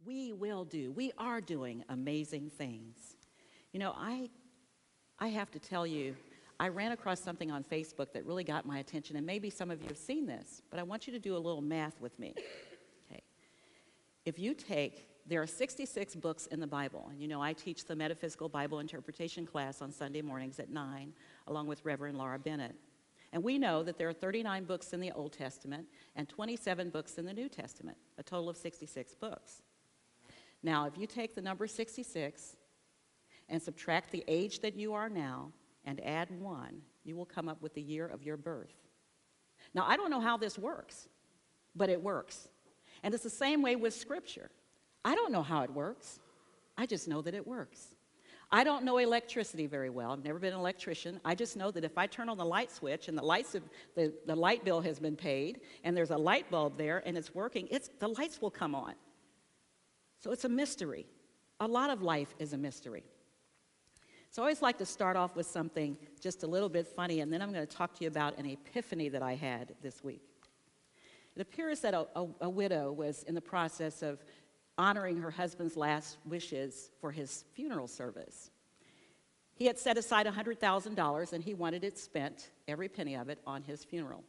we are doing amazing things. You know, I have to tell you, I ran across something on Facebook that really got my attention, and maybe some of you have seen this, but I want you to do a little math with me. Okay. If you take, there are 66 books in the Bible, and you know I teach the Metaphysical Bible Interpretation class on Sunday mornings at 9, along with Reverend Laura Bennett. And we know that there are 39 books in the Old Testament and 27 books in the New Testament, a total of 66 books. Now, if you take the number 66 and subtract the age that you are now and add 1, you will come up with the year of your birth. Now, I don't know how this works, but it works. And it's the same way with Scripture. I don't know how it works. I just know that it works. I don't know electricity very well. I've never been an electrician. I just know that if I turn on the light switch and the light bill has been paid and there's a light bulb there and it's working, the lights will come on. So it's a mystery. A lot of life is a mystery. So I always like to start off with something just a little bit funny, and then I'm going to talk to you about an epiphany that I had this week. It appears that a widow was in the process of honoring her husband's last wishes for his funeral service. He had set aside $100,000, and he wanted it spent, every penny of it, on his funeral.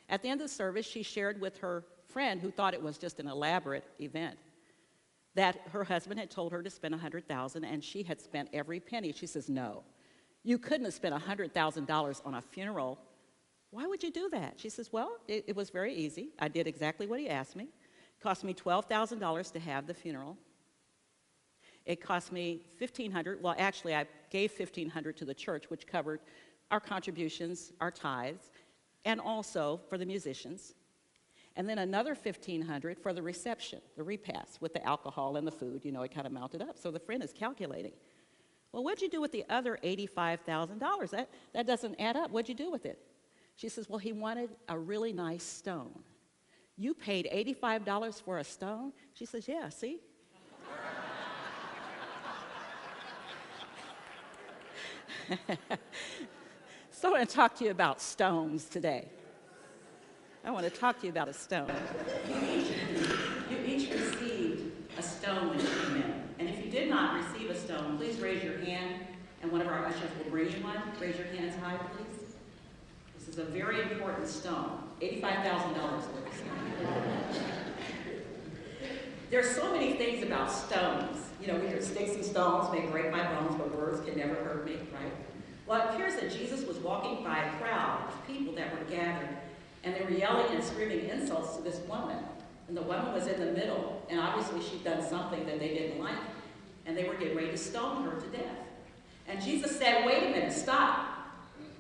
At the end of the service, she shared with her friend, who thought it was just an elaborate event, that her husband had told her to spend $100,000, and she had spent every penny. She says, "No, you couldn't have spent $100,000 on a funeral. Why would you do that?" She says, "Well, it was very easy. I did exactly what he asked me. It cost me $12,000 to have the funeral. It cost me $1,500. Well, actually, I gave $1,500 to the church, which covered our contributions, our tithes, and also for the musicians. And then another $1,500 for the reception, the repast, with the alcohol and the food. You know, it kind of mounted up. So the friend is calculating. Well, what'd you do with the other $85,000? That doesn't add up. What'd you do with it? She says, well, he wanted a really nice stone. You paid $85 for a stone? She says, yeah, see? So I want to talk to you about stones today. I want to talk to you about a stone. You each received a stone when you came in. And if you did not receive a stone, please raise your hand, and one of our ushers will bring you one. Raise your hands high, please. This is a very important stone. $85,000 worth of stone. There's so many things about stones. You know, we hear sticks and stones may break my bones, but words can never hurt me, right? Well, it appears that Jesus was walking by a crowd of people that were gathered, and they were yelling and screaming insults to this woman. And the woman was in the middle, and obviously she'd done something that they didn't like, and they were getting ready to stone her to death. And Jesus said, wait a minute, stop.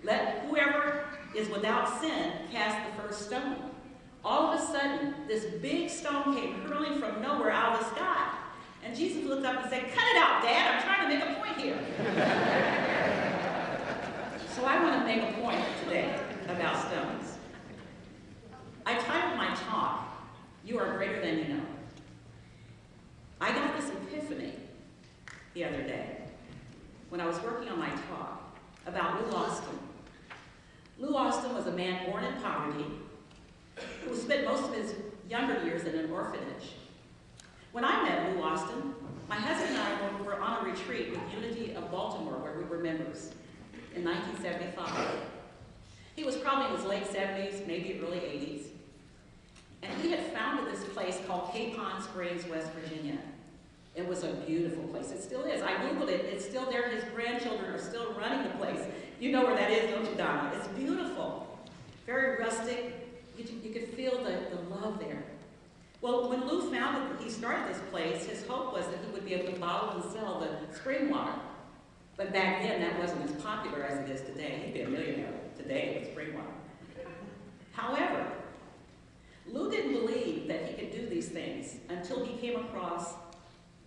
Let whoever is without sin cast the first stone. All of a sudden, this big stone came hurling from nowhere out of the sky. And Jesus looked up and said, cut it out, Dad, I'm trying to make a point here. So I want to make a point today about stones. I titled my talk, You Are Greater Than You Know. I got this epiphany the other day when I was working on my talk about Lou Austin. Lou Austin was a man born in poverty who spent most of his younger years in an orphanage. When I met Lou Austin, my husband and I were on a retreat with Unity of Baltimore, where we were members, in 1975. He was probably in his late 70s, maybe early 80s. And he had founded this place called Capon Springs, West Virginia. It was a beautiful place. It still is. I Googled it. It's still there. His grandchildren are still running the place. You know where that is, don't you, Donna? It's beautiful. Very rustic. You could feel the love there. Well, when Lou he started this place, his hope was that he would be able to bottle and sell the spring water. But back then, that wasn't as popular as it is today. He'd be a millionaire today with spring water. However, Lou didn't believe that he could do these things until he came across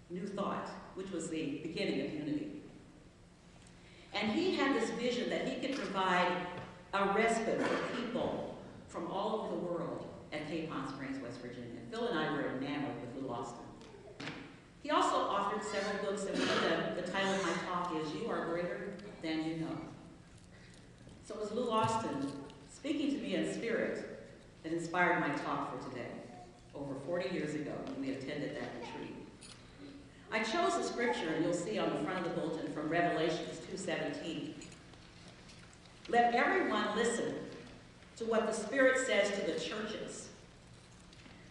New Thought, which was the beginning of Unity. And he had this vision that he could provide a respite for people from all over the world at Capon Springs, West Virginia. Phil and I were enamored with Lou Austin. He also authored several books, and one of them, the title of my talk is You Are Greater Than You Know. So it was Lou Austin speaking to me in spirit that inspired my talk for today, over 40 years ago when we attended that retreat. chose a scripture, and you'll see on the front of the bulletin, from Revelations 2:17. Let everyone listen to what the Spirit says to the churches.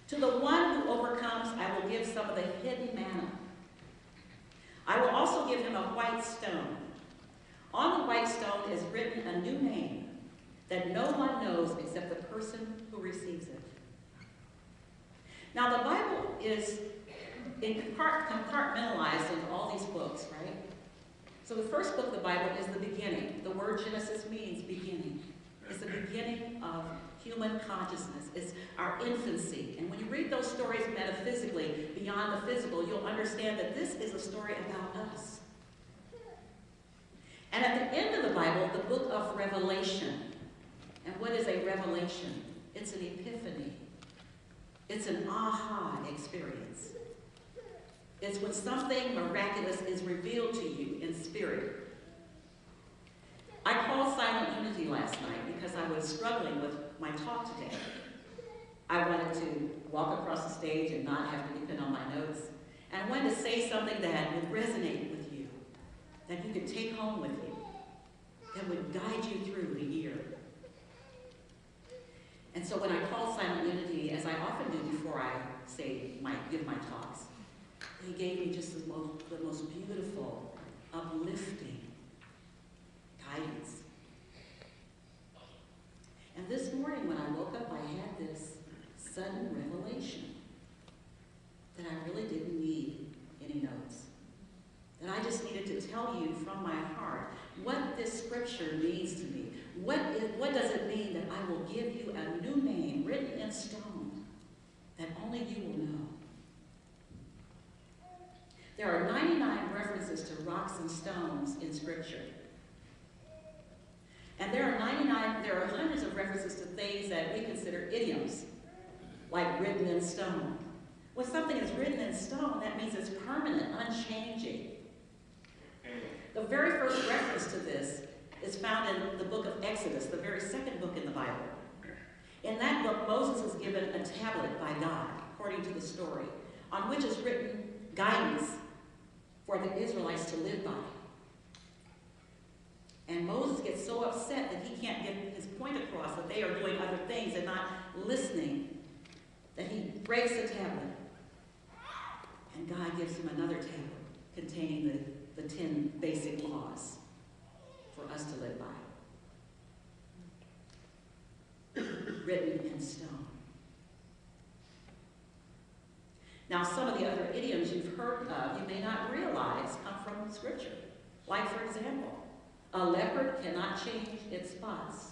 To the one who overcomes, I will give some of the hidden manna. I will also give him a white stone. On the white stone is written a new name that no one knows except the person who receives it. Now, the Bible is compartmentalized into all these books, right? So the first book of the Bible is the beginning. The word Genesis means beginning. It's the beginning of human consciousness. It's our infancy. And when you read those stories metaphysically, beyond the physical, you'll understand that this is a story about us. And at the end of the Bible, the book of Revelation. And what is a revelation? It's an epiphany. It's an aha experience. It's when something miraculous is revealed to you in spirit. I called Silent Unity last night because I was struggling with my talk today. I wanted to walk across the stage and not have to depend on my notes. And I wanted to say something that would resonate with you, that you could take home with you, that would guide you through the year. And so when I called Silent Unity, as I often do before I give my talks, he gave me just the most beautiful, uplifting guidance. And this morning when I woke up, I had this sudden revelation that I really didn't need any notes. That I just needed to tell you from my heart what this scripture means to me. What does it mean that I will give you a new name written in stone that only you will know? There are 99 references to rocks and stones in Scripture. And there are hundreds of references to things that we consider idioms, like written in stone. When something is written in stone, that means it's permanent, unchanging. The very first reference to this is found in the book of Exodus, the very second book in the Bible. In that book, Moses is given a tablet by God, according to the story, on which is written guidance for the Israelites to live by. And Moses gets so upset that he can't get his point across, that they are doing other things and not listening, that he breaks the tablet. And God gives him another tablet containing the 10 basic laws for us to live by. Written in stone. Now, some of the other idioms you've heard of, you may not realize, come from Scripture. Like, for example, a leopard cannot change its spots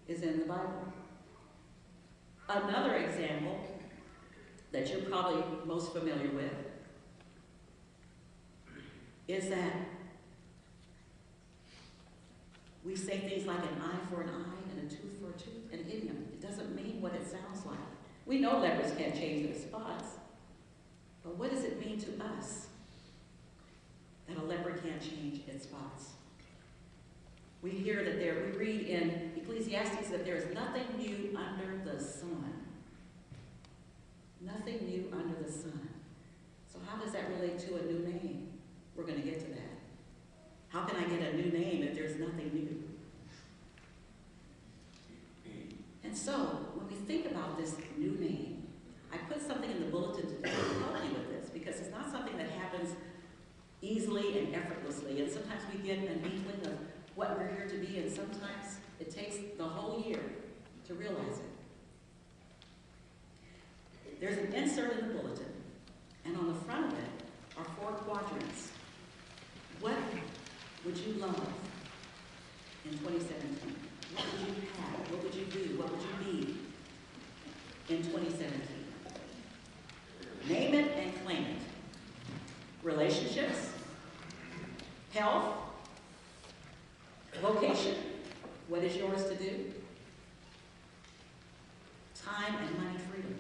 is in the Bible. Another example that you're probably most familiar with is that we say things like an eye for an eye and a tooth for a tooth, an idiom. It doesn't mean what it sounds like. We know leopards can't change their spots, but what does it mean to us that a leopard can't change its spots? We hear that we read in Ecclesiastes that there is nothing new under the sun. Nothing new under the sun. So how does that relate to a new name? We're going to get to that. How can I get a new name if there's nothing new? And so, when we think about this new name, I put something in the bulletin today to help you with this, because it's not something that happens easily and effortlessly, and sometimes we get an inkling of what we're here to be, and sometimes it takes the whole year to realize it. There's an insert in the bulletin, and on the front of it are 4 quadrants. What would you love in 2017? What would you have? What would you do? What would you be in 2017? Name it and claim it. Relationships, health, vocation, what is yours to do? Time and money freedom.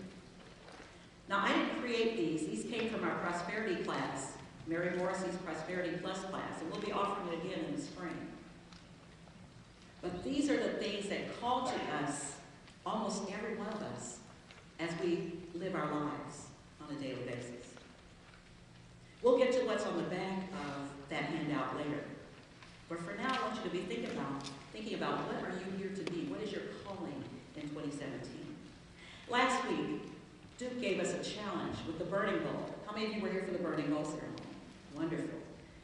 Now, I didn't create these. These came from our prosperity class, Mary Morrissey's Prosperity Plus class, and we'll be offering it again in the spring. But these are the things that call to us, almost every one of us, as we live our lives on a daily basis. We'll handout later. But for now, I want you to be thinking about what are you here to be? What is your calling in 2017? Last week, Duke gave us a challenge with the burning bowl. How many of you were here for the burning bowl ceremony? Wonderful.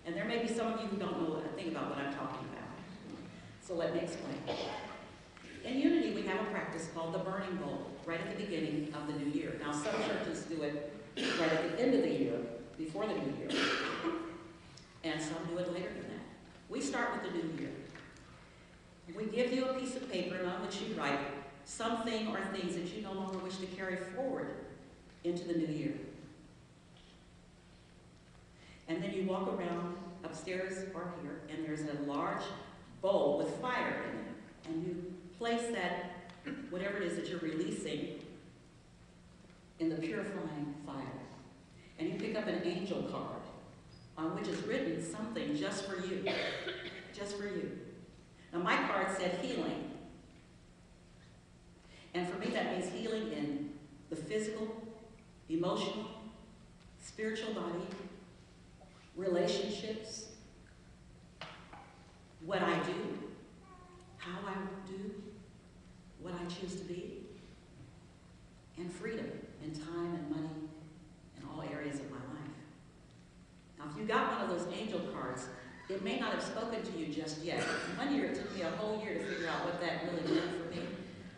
And there may be some of you who don't know a thing about what I'm talking about. So let me explain. In Unity, we have a practice called the burning bowl, right at the beginning of the new year. Now, some churches do it right at the end of the year, before the new year. And some do it later than that. We start with the new year. We give you a piece of paper on which you write something or things that you no longer wish to carry forward into the new year. And then you walk around upstairs or here, and there's a large bowl with fire in it. And you place that, whatever it is that you're releasing, in the purifying fire. And you pick up an angel card on which is written something just for you. Just for you. Now, my card said healing. And for me, that means healing in the physical, emotional, spiritual body, relationships, what I do, how I do, what I choose to be, and freedom in time and money in all areas of my life. Now, if you got one of those angel cards, it may not have spoken to you just yet. One year, it took me a whole year to figure out what that really meant for me.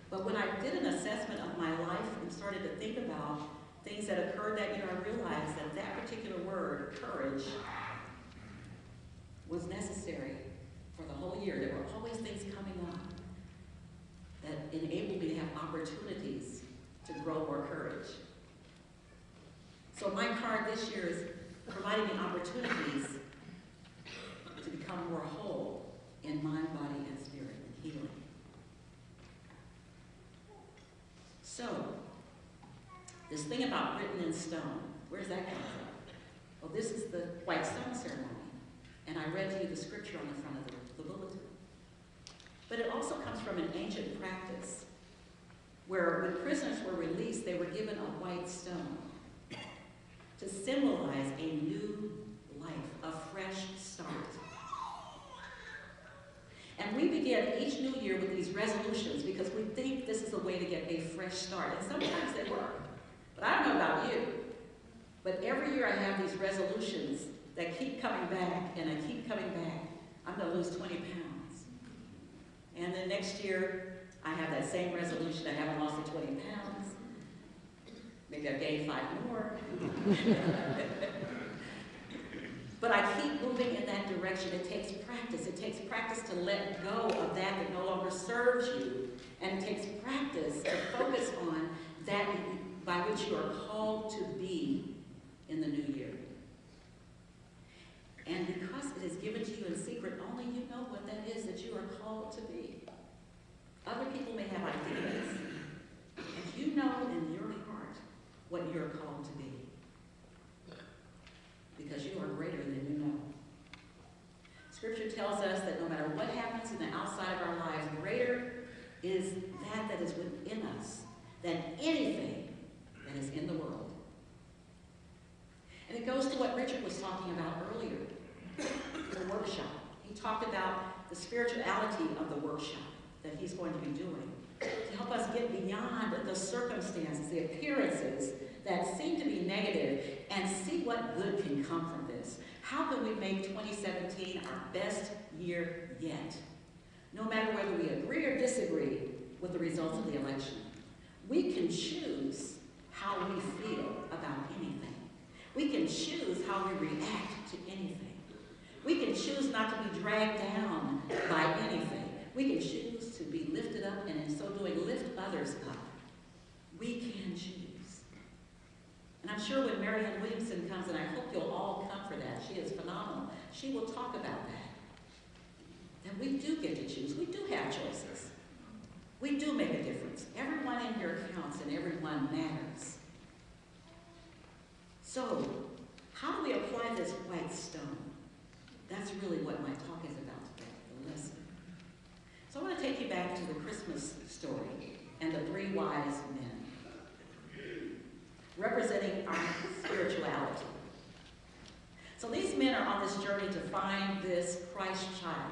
But when I did an assessment of my life and started to think about things that occurred that year, I realized that that particular word, courage, was necessary for the whole year. There were always things coming up that enabled me to have opportunities to grow more courage. So my card this year is providing me opportunities to become more whole in mind, body, and spirit, and healing. So, this thing about written in stone, where does that come from? Well, this is the white stone ceremony. And I read to you the scripture on the front of the bulletin. But it also comes from an ancient practice where when prisoners were released, they were given a white stone to symbolize a new life, a fresh start. And we begin each new year with these resolutions because we think this is a way to get a fresh start. And sometimes they work. But I don't know about you, but every year I have these resolutions that keep coming back, and I keep coming back. I'm going to lose 20 pounds. And then next year, I have that same resolution. I haven't lost the 20 pounds. Maybe I've gained 5 more. But I keep moving in that direction. It takes practice. It takes practice to let go of that no longer serves you. And it takes practice to focus on that by which you are called to be in the new year. And because it is given to you in secret, only you know what that is that you are called to be. Other people may have ideas, and you know in your heart what you're called to be. Because you are greater than you know. Scripture tells us that no matter what happens in the outside of our lives, greater is that is within us than anything that is in the world. And it goes to what Richard was talking about earlier, the workshop. He talked about the spirituality of the workshop that he's going to be doing to help us get beyond the circumstances, the appearances that seem to be negative, and see what good can come from this. How can we make 2017 our best year yet? No matter whether we agree or disagree with the results of the election, we can choose how we feel about anything. We can choose how we react to anything. We can choose not to be dragged down by anything. We can choose to be lifted up, and in so doing, lift others up. We can choose. And I'm sure when Marianne Williamson comes, and I hope you'll all come for that, she is phenomenal, she will talk about that. That we do get to choose. We do have choices. We do make a difference. Everyone in here counts, and everyone matters. So, how do we apply this white stone? That's really what my talk is about today, the lesson. So I want to take you back to the Christmas story and the 3 wise men, representing our spirituality. So these these men are on this journey to find this Christ child.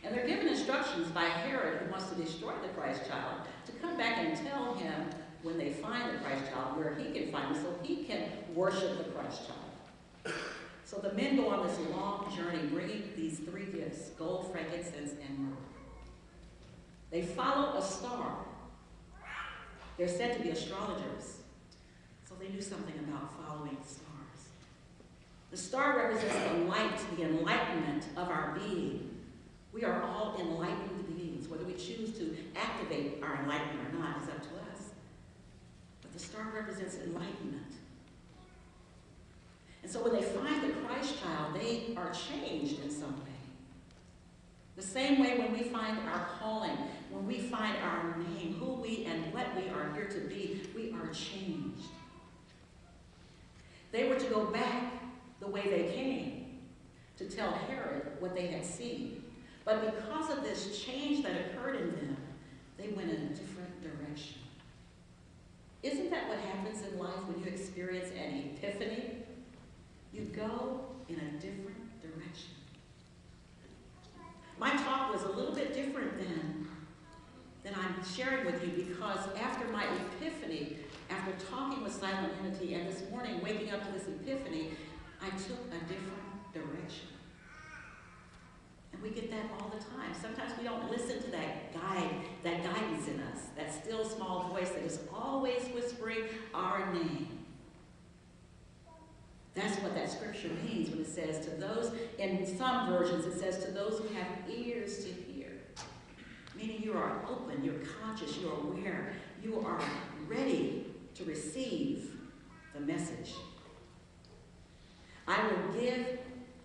And they're given instructions by Herod, who wants to destroy the Christ child, to come back and tell him when they find the Christ child where he can find him so he can worship the Christ child. So the men go on this long journey bringing these three gifts, gold, frankincense, and myrrh. They follow a star. They're said to be astrologers, so they knew something about following stars. The star represents the light, the enlightenment of our being. We are all enlightened beings. Whether we choose to activate our enlightenment or not is up to us. But the star represents enlightenment. And so when they find the Christ child, they are changed in some way. The same way when we find our calling, when we find our name, who we and what we are here to be, we are changed. They were to go back the way they came, to tell Herod what they had seen. But because of this change that occurred in them, they went in a different direction. Isn't that what happens in life when you experience an epiphany? You go in a different direction. My talk was a little bit different than I'm sharing with you, because after my epiphany, after talking with Silent Unity, and this morning waking up to this epiphany, I took a different direction. And we get that all the time. Sometimes we don't listen to that guidance in us, that still small voice that is always whispering our name. That's what that scripture means when it says to those, in some versions it says to those who have ears to hear. Meaning you are open, you're conscious, you're aware, you are ready to receive the message. I will give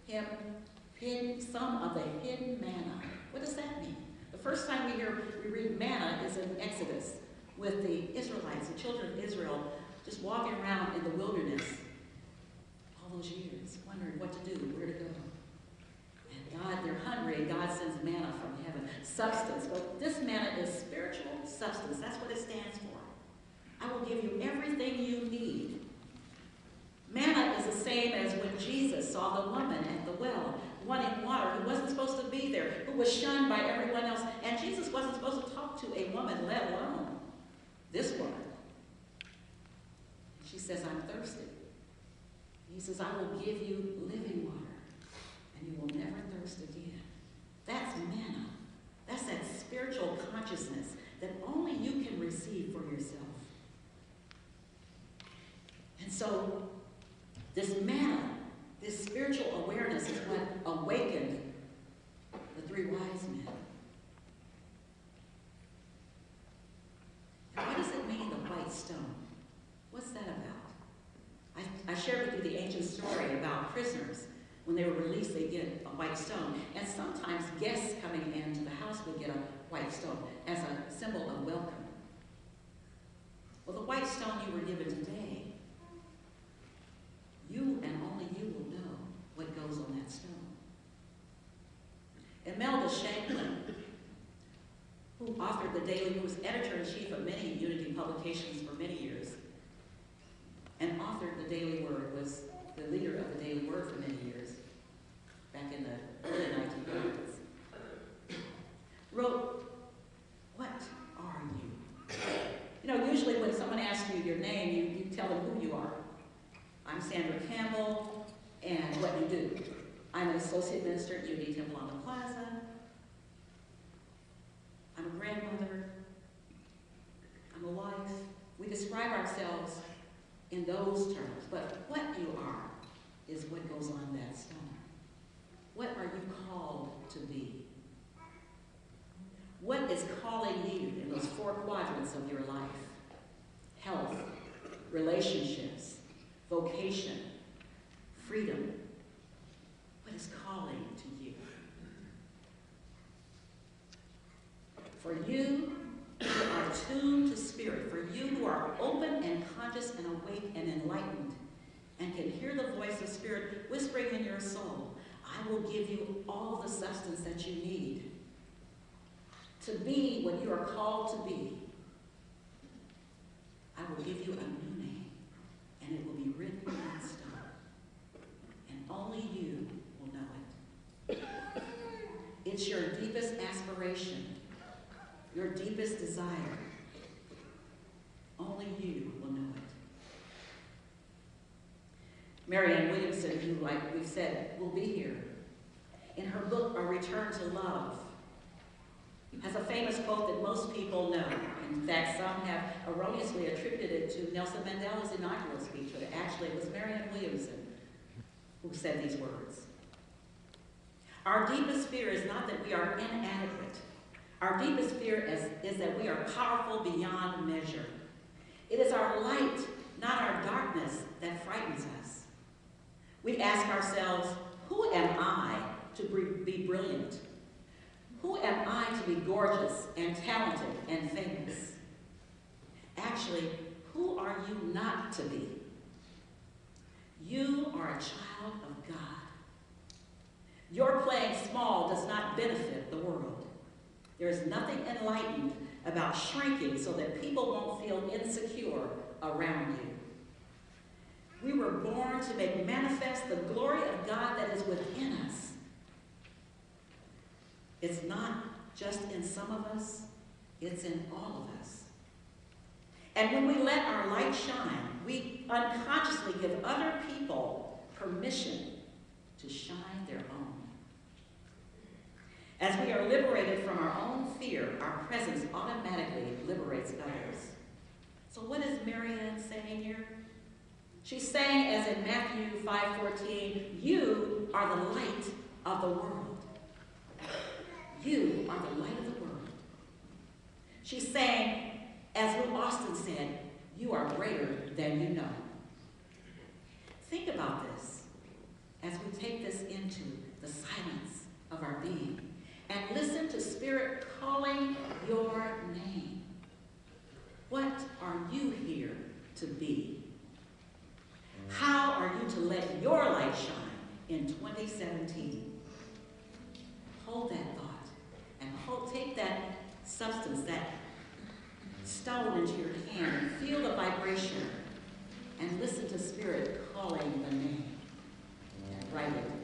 him some of the hidden manna. What does that mean? The first time we read manna is in Exodus with the Israelites, the children of Israel, just walking around in the wilderness all those years, wondering what to do, where to go. And God, they're hungry, and God sends manna from heaven. Substance. But this manna is spiritual substance. That's what it stands for. I will give you everything you need. Manna is the same as when Jesus saw the woman at the well, wanting water, who wasn't supposed to be there, who was shunned by everyone else. And Jesus wasn't supposed to talk to a woman, let alone this woman. She says, I'm thirsty. He says, I will give you living water, and you will never thirst again. That's manna. That's that spiritual consciousness that only you can receive for yourself. And so, this manna, this spiritual awareness is what awakened the three wise men. And what does it mean, the white stone? What's that about? I shared with you the ancient story about prisoners. When they were released, they get a white stone. And sometimes guests coming into the house would get a white stone as a symbol of welcome. Well, the white stone you were given today, you and only you will know what goes on that stone. Imelda Shanklin, who authored the Daily, who was editor-in-chief of many Unity publications for many years, and authored the Daily Word, was the leader of the Daily Word for many years, back in the early 1900s, wrote, "What are you?" You know, usually when someone asks you your name, you tell them who you are. I'm Sandra Campbell, and what you do. I'm an associate minister at Unity Temple on the Plaza. I'm a grandmother. I'm a wife. We describe ourselves in those terms, but what you are is what goes on that stone. What are you called to be? What is calling you in those four quadrants of your life? Health, relationships, vocation, freedom. What is calling to you? For you who are tuned to spirit, for you who are open and conscious and awake and enlightened, and can hear the voice of spirit whispering in your soul, I will give you all the substance that you need to be what you are called to be. I will give you a new name, and it will be written in stone. And only you deepest desire. Only you will know it. Marianne Williamson, who, like we've said, will be here, in her book, A Return to Love, has a famous quote that most people know. In fact, some have erroneously attributed it to Nelson Mandela's inaugural speech, but actually it was Marianne Williamson who said these words. Our deepest fear is not that we are inadequate. Our deepest fear is that we are powerful beyond measure. It is our light, not our darkness, that frightens us. We ask ourselves, who am I to be brilliant? Who am I to be gorgeous and talented and famous? Actually, who are you not to be? You are a child of God. Your playing small does not benefit the world. There is nothing enlightened about shrinking so that people won't feel insecure around you. We were born to make manifest the glory of God that is within us. It's not just in some of us, it's in all of us. And when we let our light shine, we unconsciously give other people permission to shine their own. As we are liberated from our own fear, our presence automatically liberates others. So what is Marianne saying here? She's saying, as in Matthew 5:14, you are the light of the world. You are the light of the world. She's saying, as Lou Austin said, you are greater than you know. Think about this as we take this into the silence of our being and listen to Spirit calling your name. What are you here to be? How are you to let your light shine in 2017? Hold that thought and take that substance, that stone into your hand and feel the vibration and listen to Spirit calling the name and write it